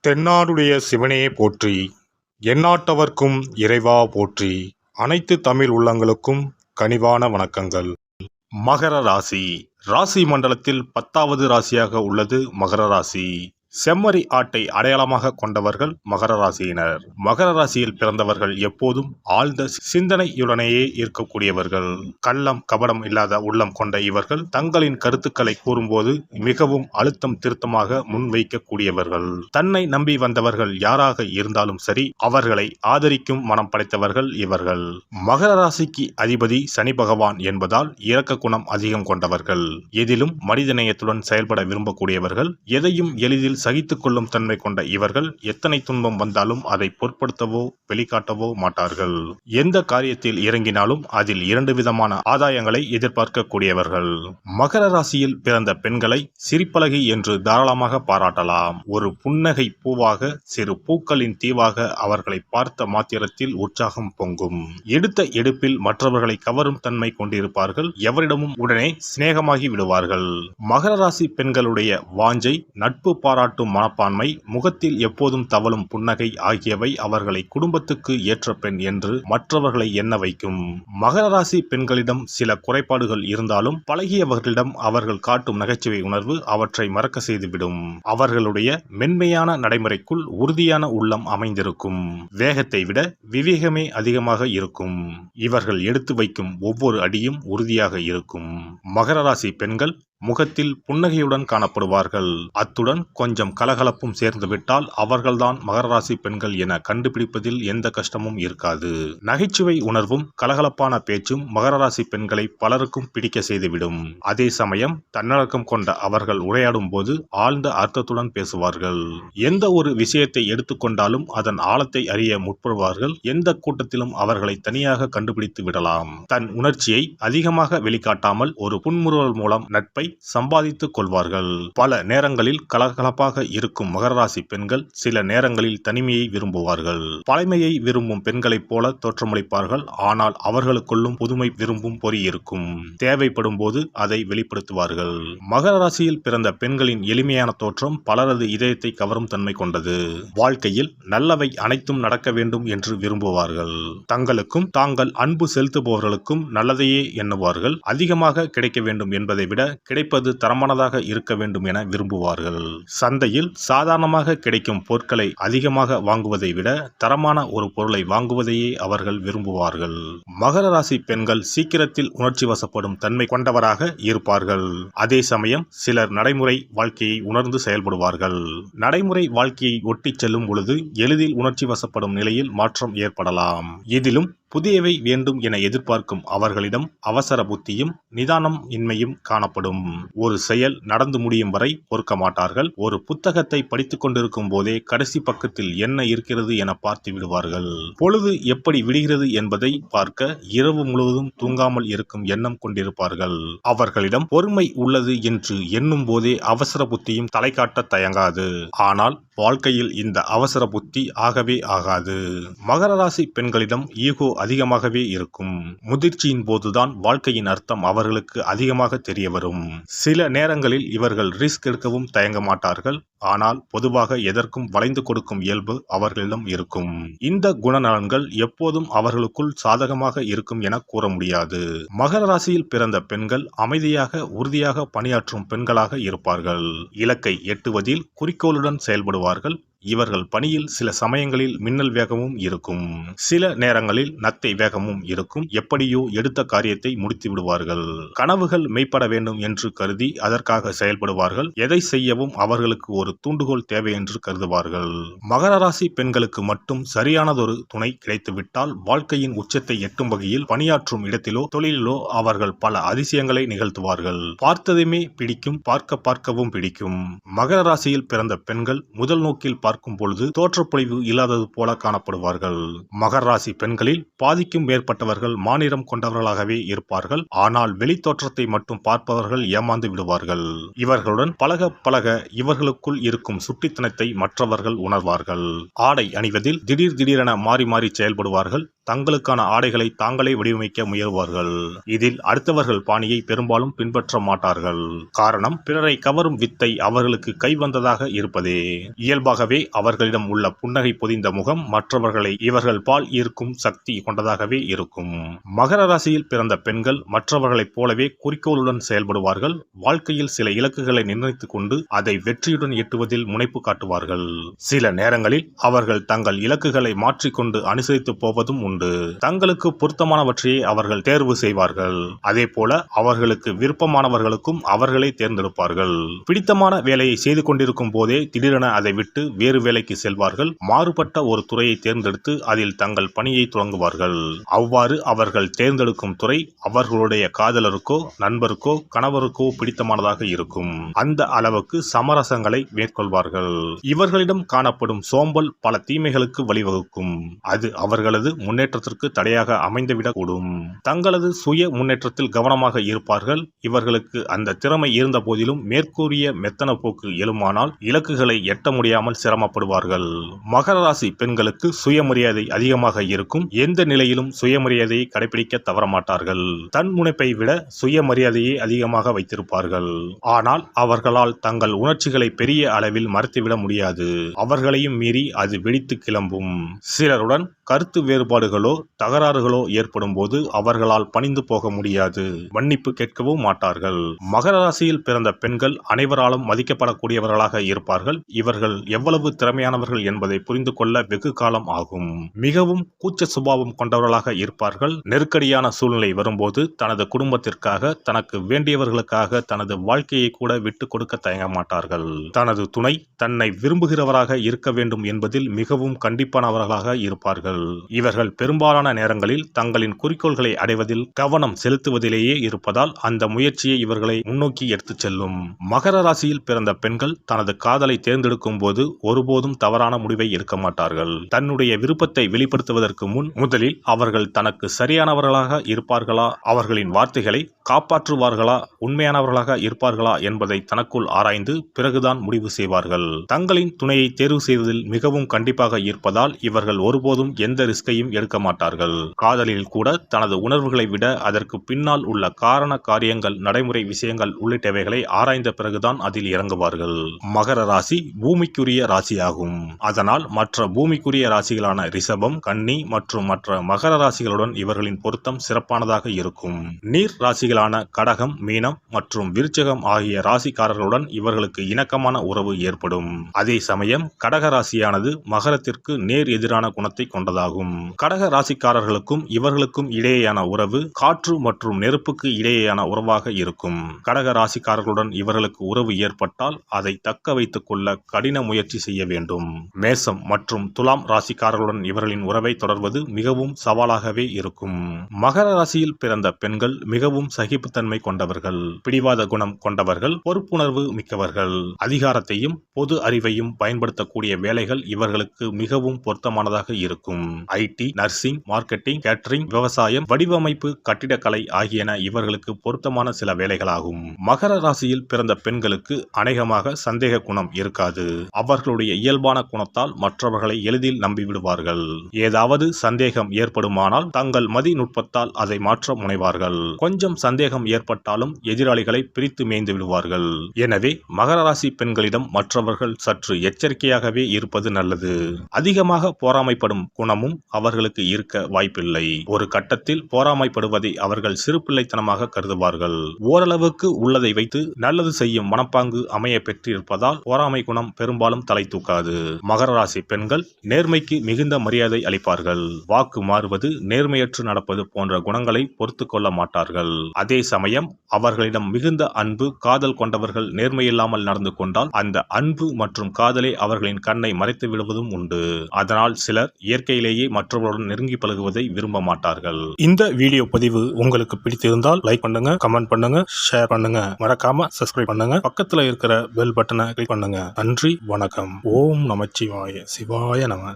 தென்னாடுடைய சிவனே போற்றி, எந்நாட்டவர்க்கும் இறைவா போற்றி. அனைத்து தமிழ் உள்ளங்களுக்கும் கனிவான வணக்கங்கள். மகர ராசி. ராசி மண்டலத்தில் 10வது ராசியாக உள்ளது மகர ராசி. செம்மறி ஆட்டை அடையாளமாக கொண்டவர்கள் மகர ராசியினர். மகர ராசியில் பிறந்தவர்கள் எப்போதும் ஆழ்ந்த சிந்தனையுடனேயே இருக்கக்கூடியவர்கள். கள்ளம் கபடம் இல்லாத உள்ளம் கொண்ட இவர்கள் தங்களின் கருத்துக்களை கூறும்போது மிகவும் அழுத்தம் திருத்தமாக முன்வைக்கக்கூடியவர்கள். தன்னை நம்பி வந்தவர்கள் யாராக இருந்தாலும் சரி, அவர்களை ஆதரிக்கும் மனம் படைத்தவர்கள் இவர்கள். மகர ராசிக்கு அதிபதி சனி பகவான் என்பதால் இரக்க குணம் அதிகம் கொண்டவர்கள். எதிலும் மனிதநேயத்துடன் செயல்பட விரும்பக்கூடியவர்கள். எதையும் எளிதில் சகித்துக் கொள்ளும் தன்மை கொண்ட இவர்கள் எத்தனை துன்பம் வந்தாலும் அதை பொருட்படுத்தவோ வெளிக்காட்டவோ மாட்டார்கள். எந்த காரியத்தில் இறங்கினாலும் அதில் 2 விதமான ஆதாயங்களை எதிர்பார்க்கக்கூடியவர்கள். மகர ராசியில் பிறந்த பெண்களை சிரிப்பழகி என்று தாராளமாக பாராட்டலாம். ஒரு புன்னகை பூவாக, சிறு பூக்களின் தீவாக அவர்களை பார்த்த மாத்திரத்தில் உற்சாகம் பொங்கும். எடுத்த எடுப்பில் மற்றவர்களை கவரும் தன்மை கொண்டிருப்பார்கள். எவரிடமும் உடனே சிநேகமாகி விடுவார்கள். மகர ராசி பெண்களுடைய வாஞ்சை, நட்பு பாராட்டும் மனப்பான்மை, முகத்தில் எப்போதும் தவழும் புன்னகை ஆகியவை அவர்களை குடும்பத்துக்கு ஏற்ற பெண் என்று மற்றவர்களை எண்ண வைக்கும். மகர ராசி பெண்களிடம் சில குறைபாடுகள் இருந்தாலும் பழகியவர்களிடம் அவர்கள் காட்டும் நகைச்சுவை உணர்வு அவற்றை மறக்க செய்துவிடும். அவர்களுடைய மென்மையான நடைமுறைக்குள் உறுதியான உள்ளம் அமைந்திருக்கும். வேகத்தை விட விவேகமே அதிகமாக இருக்கும். இவர்கள் எடுத்து வைக்கும் ஒவ்வொரு அடியும் உறுதியாக இருக்கும். மகர ராசி பெண்கள் முகத்தில் புன்னகையுடன் காணப்படுவார்கள். அத்துடன் கொஞ்சம் கலகலப்பும் சேர்ந்துவிட்டால் அவர்கள்தான் மகர ராசி பெண்கள் என கண்டுபிடிப்பதில் எந்த கஷ்டமும் இருக்காது. நகைச்சுவை உணர்வும் கலகலப்பான பேச்சும் மகர ராசி பெண்களை பலருக்கும் பிடிக்க செய்துவிடும். அதே சமயம் தன்னடக்கம் கொண்ட அவர்கள் உரையாடும் போது ஆழ்ந்த அர்த்தத்துடன் பேசுவார்கள். எந்த ஒரு விஷயத்தை எடுத்துக்கொண்டாலும் அதன் ஆழத்தை அறிய முற்படுவார்கள். எந்த கூட்டத்திலும் அவர்களை தனியாக கண்டுபிடித்து விடலாம். தன் உணர்ச்சியை அதிகமாக வெளிக்காட்டாமல் ஒரு புன்முறுவல் மூலம் நட்பை சம்பாதித்துக் கொள்வார்கள். பல நேரங்களில் கலகலப்பாக இருக்கும் மகர ராசி பெண்கள் சில நேரங்களில் தனிமையை விரும்புவார்கள். பழமையை விரும்பும் பெண்களைப் போல தோற்றமளிப்பார்கள். ஆனால் அவர்களுக்குள்ளும் புதுமை விரும்பும் பொறி இருக்கும். தேவைப்படும் போது அதை வெளிப்படுத்துவார்கள். மகர ராசியில் பிறந்த பெண்களின் எளிமையான தோற்றம் பலரது இதயத்தை கவரும் தன்மை கொண்டது. வாழ்க்கையில் நல்லவை அனைத்தும் நடக்க வேண்டும் என்று விரும்புவார்கள். தங்களுக்கும் தாங்கள் அன்பு செலுத்துபவர்களுக்கும் நல்லதையே எண்ணுவார்கள். அதிகமாக கிடைக்க வேண்டும் என்பதை விட கிடைப்பது தரமானதாக இருக்க வேண்டும் என விரும்புவார்கள். சந்தையில் சாதாரணமாக கிடைக்கும் பொருட்களை அதிகமாக வாங்குவதை விட தரமான ஒரு பொருளை வாங்குவதையே அவர்கள் விரும்புவார்கள். மகர ராசி பெண்கள் சீக்கிரத்தில் உணர்ச்சி வசப்படும் தன்மை கொண்டவராக இருப்பார்கள். அதே சமயம் சிலர் நடைமுறை வாழ்க்கையை உணர்ந்து செயல்படுவார்கள். நடைமுறை வாழ்க்கையை ஒட்டி செல்லும் பொழுது எளிதில் உணர்ச்சி வசப்படும் நிலையில் மாற்றம் ஏற்படலாம். இதிலும் புதியவை வேண்டும் என எதிர்பார்க்கும் அவர்களிடம் அவசர புத்தியும் நிதானம் இன்மையும் காணப்படும். ஒரு செயல் நடந்து முடியும் வரை பொறுக்க மாட்டார்கள். ஒரு புத்தகத்தை படித்துக் கொண்டிருக்கும் போதே கடைசி பக்கத்தில் என்ன இருக்கிறது என பார்த்து விடுவார்கள். பொழுது எப்படி விடுகிறது என்பதை பார்க்க இரவு முழுவதும் தூங்காமல் இருக்கும் எண்ணம் கொண்டிருப்பார்கள். அவர்களிடம் பொறுமை உள்ளது என்று எண்ணும் போதே அவசர புத்தியும் தலை காட்ட தயங்காது. ஆனால் வாழ்க்கையில் இந்த அவசர புத்தி ஆகவே ஆகாது. மகர ராசி பெண்களிடம் ஈகோ அதிகமாகவே இருக்கும். முதிர்ச்சியின் போதுதான் வாழ்க்கையின் அர்த்தம் அவர்களுக்கு அதிகமாக தெரிய வரும். சில நேரங்களில் இவர்கள் ரிஸ்க் எடுக்கவும் தயங்க மாட்டார்கள். ஆனால் பொதுவாக எதற்கும் வளைந்து கொடுக்கும் இயல்பு அவர்களிடம் இருக்கும். இந்த குணநலன்கள் எப்போதும் அவர்களுக்குள் சாதகமாக இருக்கும் என கூற முடியாது. மகர ராசியில் பிறந்த பெண்கள் அமைதியாக உறுதியாக பணியாற்றும் பெண்களாக இருப்பார்கள். இலக்கை எட்டுவதில் குறிக்கோளுடன் செயல்படுவார்கள். இவர்கள் பணியில் சில சமயங்களில் மின்னல் வேகமும் இருக்கும். சில நேரங்களில் நத்தை வேகமும் இருக்கும். எப்படியோ எடுத்த காரியத்தை முடித்து விடுவார்கள். கனவுகள் மெய்ப்பட வேண்டும் என்று கருதி அதற்காக செயல்படுவார்கள். எதை செய்யவும் அவர்களுக்கு ஒரு தூண்டுகோல் தேவை என்று கருதுவார்கள். மகர ராசி பெண்களுக்கு மட்டும் சரியானதொரு துணை கிடைத்துவிட்டால் வாழ்க்கையின் உச்சத்தை எட்டும் வகையில் பணியாற்றும் இடத்திலோ தொழிலிலோ அவர்கள் பல அதிசயங்களை நிகழ்த்துவார்கள். பார்த்ததுமே பிடிக்கும், பார்க்கவும் பிடிக்கும். மகர ராசியில் பிறந்த பெண்கள் முதல் நோக்கில் பார்க்கும் பொழுது தோற்றப்பொழிவு இல்லாதது போல காணப்படுவார்கள். மகர ராசி பெண்களில் பாதிக்கும் மேற்பட்டவர்கள் மாநிறம் கொண்டவர்களாகவே இருப்பார்கள். ஆனால் வெளி தோற்றத்தை மட்டும் பார்ப்பவர்கள் ஏமாந்து விடுவார்கள். இவர்களுடன் பழக பழக இவர்களுக்குள் இருக்கும் சுட்டித்தனத்தை மற்றவர்கள் உணர்வார்கள். ஆடை அணிவதில் திடீரென மாறி மாறி செயல்படுவார்கள். தங்களுக்கான ஆடைகளை தாங்களே வடிவமைக்க முயல்வார்கள். இதில் அடுத்தவர்கள் பாணியை பெரும்பாலும் பின்பற்ற மாட்டார்கள். காரணம், பிறரை கவரும் வித்தை அவர்களுக்கு கைவந்ததாக இருப்பதே. இயல்பாகவே அவர்களிடம் உள்ள புன்னகை பொதிந்த முகம் மற்றவர்களை இவர்கள் பால் ஈர்க்கும் சக்தி கொண்டதாகவே இருக்கும். மகர ராசியில் பிறந்த பெண்கள் மற்றவர்களைப் போலவே குறிக்கோளுடன் செயல்படுவார்கள். வாழ்க்கையில் சில இலக்குகளை நிர்ணயித்துக் கொண்டு அதை வெற்றியுடன் எட்டுவதில் முனைப்பு காட்டுவார்கள். சில நேரங்களில் அவர்கள் தங்கள் இலக்குகளை மாற்றிக்கொண்டு அனுசரித்து போவதும் உண்டு. தங்களுக்கு பொருத்தமானவற்றையே அவர்கள் தேர்வு செய்வார்கள். அதே போல அவர்களுக்கு விருப்பமானவர்களுக்கும் அவர்களே தேர்ந்தெடுப்பார்கள். பிடித்தமான வேலையை செய்து கொண்டிருக்கும் போதே திடீரென அதை விட்டு வேறு வேலைக்கு செல்வார்கள். மாறுபட்ட ஒரு துறையை தேர்ந்தெடுத்து அதில் தங்கள் பணியை துவங்குவார்கள். அவ்வாறு அவர்கள் தேர்ந்தெடுக்கும் துறை அவர்களுடைய காதலருக்கோ நண்பருக்கோ கணவருக்கோ பிடித்தமானதாக இருக்கும். அந்த அளவுக்கு சமரசங்களை மேற்கொள்வார்கள். இவர்களிடம் காணப்படும் சோம்பல் பல தீமைகளுக்கு வழிவகுக்கும். அது அவர்களது முன்னேற்றத்திற்கு தடையாக அமைந்துவிடக்கூடும். தங்களது சுய முன்னேற்றத்தில் கவனமாக இருப்பார்கள். இவர்களுக்கு அந்த திறமை இருந்த போதிலும் மேற்கூறிய மெத்தன போக்கு எழுமானால் இலக்குகளை எட்ட முடியாமல் சிரமப்படுவார்கள். மகர ராசி பெண்களுக்கு சுயமரியாதை அதிகமாக இருக்கும். எந்த நிலையிலும் சுயமரியாதையை கடைபிடிக்க தவறமாட்டார்கள். தன் முனைப்பை விட சுயமரியாதையை அதிகமாக வைத்திருப்பார்கள். ஆனால் அவர்களால் தங்கள் உணர்ச்சிகளை பெரிய அளவில் மறைத்துவிட முடியாது. அவர்களையும் மீறி அது வெடித்து கிளம்பும். சிலருடன் கருத்து வேறுபாடுகளோ தகராறுகளோ ஏற்படும் போது அவர்களால் பணிந்து போக முடியாது. மன்னிப்பு கேட்கவும் மாட்டார்கள். மகர ராசியில் பிறந்த பெண்கள் அனைவராலும் மதிக்கப்படக்கூடியவர்களாக இருப்பார்கள். இவர்கள் எவ்வளவு திறமையானவர்கள் என்பதை புரிந்து கொள்ள வெகு காலம் ஆகும். மிகவும் கூச்ச சுபாவம் கொண்டவர்களாக இருப்பார்கள். நெருக்கடியான சூழ்நிலை வரும்போது தனது குடும்பத்திற்காக தனக்கு வேண்டியவர்களுக்காக தனது வாழ்க்கையை கூட விட்டு கொடுக்க தயங்க மாட்டார்கள். தனது துணை தன்னை விரும்புகிறவராக இருக்க வேண்டும் என்பதில் மிகவும் கண்டிப்பானவர்களாக இருப்பார்கள். இவர்கள் பெரும்பாலான நேரங்களில் தங்களின் குறிக்கோள்களை அடைவதில் கவனம் செலுத்துவதிலேயே இருப்பதால் அந்த முயற்சியை இவர்களை முன்னோக்கி எடுத்துச் செல்லும். மகர ராசியில் பிறந்த பெண்கள் தனது காதலை தேர்ந்தெடுக்கும் போது ஒருபோதும் தவறான முடிவை எடுக்க மாட்டார்கள். தன்னுடைய விருப்பத்தை வெளிப்படுத்துவதற்கு முன் முதலில் அவர்கள் தனக்கு சரியானவர்களாக இருப்பார்களா, அவர்களின் வார்த்தைகளை காப்பாற்றுவார்களா, உண்மையானவர்களாக இருப்பார்களா என்பதை தனக்குள் ஆராய்ந்து பிறகுதான் முடிவு செய்வார்கள். தங்களின் துணையை தேர்வு செய்வதில் மிகவும் கண்டிப்பாக இருப்பதால் இவர்கள் ஒருபோதும் எந்த ரிஸ்கையும் எடுக்க மாட்டார்கள். காதலில் கூட தனது உணர்வுகளை விட அதற்கு பின்னால் உள்ள காரண காரியங்கள், நடைமுறை விஷயங்கள் உள்ளிட்டவைகளை ஆராய்ந்த பிறகுதான் அதில் இறங்குவார்கள். மகர ராசி பூமிக்குரிய ராசியாகும். அதனால் மற்ற பூமிக்குரிய ராசிகளான ரிஷபம், கன்னி மற்றும் மற்ற மகர ராசிகளுடன் இவர்களின் பொருத்தம் சிறப்பானதாக இருக்கும். நீர் ராசிகளான கடகம், மீனம் மற்றும் விருச்சிகம் ஆகிய ராசிக்காரர்களுடன் இவர்களுக்கு இணக்கமான உறவு ஏற்படும். அதே சமயம் கடக ராசியானது மகரத்திற்கு நேர் எதிரான குணத்தை கொண்டதாகும். கடக ராசிக்காரர்களுக்கும் இவர்களுக்கும் இடையேயான உறவு காற்று மற்றும் நெருப்புக்கு இடையேயான உறவாக இருக்கும். கடக ராசிக்காரர்களுடன் இவர்களுக்கு உறவு ஏற்பட்டால் அதை தக்க வைத்துக் கொள்ள கடின முயற்சி செய்ய வேண்டும். மேசம் மற்றும் துலாம் ராசிக்காரர்களுடன் இவர்களின் உறவை தொடர்வது மிகவும் சவாலாகவே இருக்கும். மகர ராசியில் பிறந்த பெண்கள் மிகவும் சகிப்புத்தன்மை கொண்டவர்கள், பிடிவாத குணம் கொண்டவர்கள், பொறுப்புணர்வு மிக்கவர்கள். அதிகாரத்தையும் பொது அறிவையும் பயன்படுத்தக்கூடிய வேலைகள் இவர்களுக்கு மிகவும் பொருத்தமானதாக இருக்கும். ஐடி, நர்சிங், மார்க்கெட்டிங், கேட்டரிங், விவசாயம், வடிவமைப்பு, கட்டிடக்கலை ஆகியன இவர்களுக்கு பொருத்தமான சில வேலைகளாகும். மகர ராசியில் பிறந்த பெண்களுக்கு அநேகமாக சந்தேக குணம் இருக்காது. அவர்களுடைய இயல்பான குணத்தால் மற்றவர்களை எளிதில் நம்பிவிடுவார்கள். ஏதாவது சந்தேகம் ஏற்படுமானால் தங்கள் மதிநுட்பத்தால் அதை மாற்ற முனைவார்கள். கொஞ்சம் சந்தேகம் ஏற்பட்டாலும் எதிராளிகளை பிரித்து மேய்ந்து விடுவார்கள். எனவே மகர ராசி பெண்களிடம் மற்றவர்கள் சற்று எச்சரிக்கையாகவே இருப்பது நல்லது. அதிகமாக பொறாமைப்படும் குணமும் அவர்களுக்கு இருக்க வாய்ப்பில்லை. ஒரு கட்டத்தில் பொறாமைப்படுவதை அவர்கள் சிறுபிள்ளைத்தனமாக கருதுவார்கள். ஓரளவுக்கு உள்ளதை வைத்து நல்லது செய்யும் மனப்பாங்கு அமைய பெற்றிருப்பதால் பொறாமை குணம் பெரும்பாலும் தலை தூக்காது. மகர ராசி பெண்கள் நேர்மைக்கு மிகுந்த மரியாதை அளிப்பார்கள். வாக்கு மாறுவது, நேர்மையற்று நடப்பது போன்ற குணங்களை பொறுத்து கொள்ள மாட்டார்கள். அதே சமயம் அவர்களிடம் மிகுந்த அன்பு, காதல் கொண்டவர்கள் நேர்மையில்லாமல் நடந்து கொண்டால் அந்த அன்பு மற்றும் காதலை அவர்களின் கண்ணை மறைத்து விடுவதும் உண்டு. அதனால் சிலர் இயற்கையிலேயே மற்றவர்களுடன் நெருங்கி பழகுவதை விரும்ப மாட்டார்கள். இந்த வீடியோ பதிவு உங்களுக்கு பிடித்திருந்தால் லைக் பண்ணுங்க, கமெண்ட் பண்ணுங்க, ஷேர் பண்ணுங்க, மறக்காம சப்ஸ்கிரைப் பண்ணுங்க, பக்கத்துல இருக்கிற பெல் பட்டனை கிளிக் பண்ணுங்க. நன்றி, வணக்கம். ஓம் நமச்சிவாய. சிவாய நம.